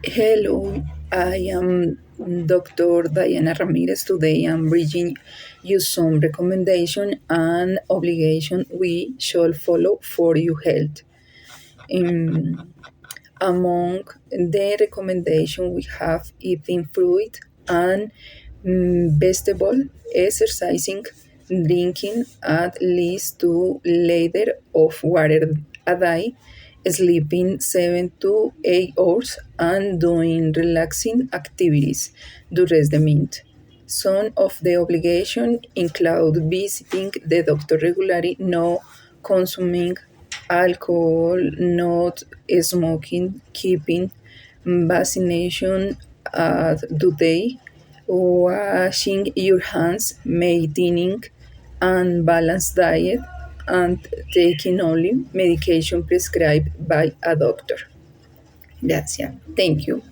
Hello, I am Dr. Diana Ramirez. Today I'm bringing you some recommendation and obligation we should follow for your health. Um, Among the recommendation we have eating fruit and vegetable, exercising, drinking at least 2 liters of water a day, sleeping 7 to 8 hours, and doing relaxing activities during the month. Some of the obligations include visiting the doctor regularly, no consuming alcohol, not smoking, keeping vaccination due day, washing your hands, maintaining and balanced diet, and taking only medication prescribed by a doctor. That's it. Thank you.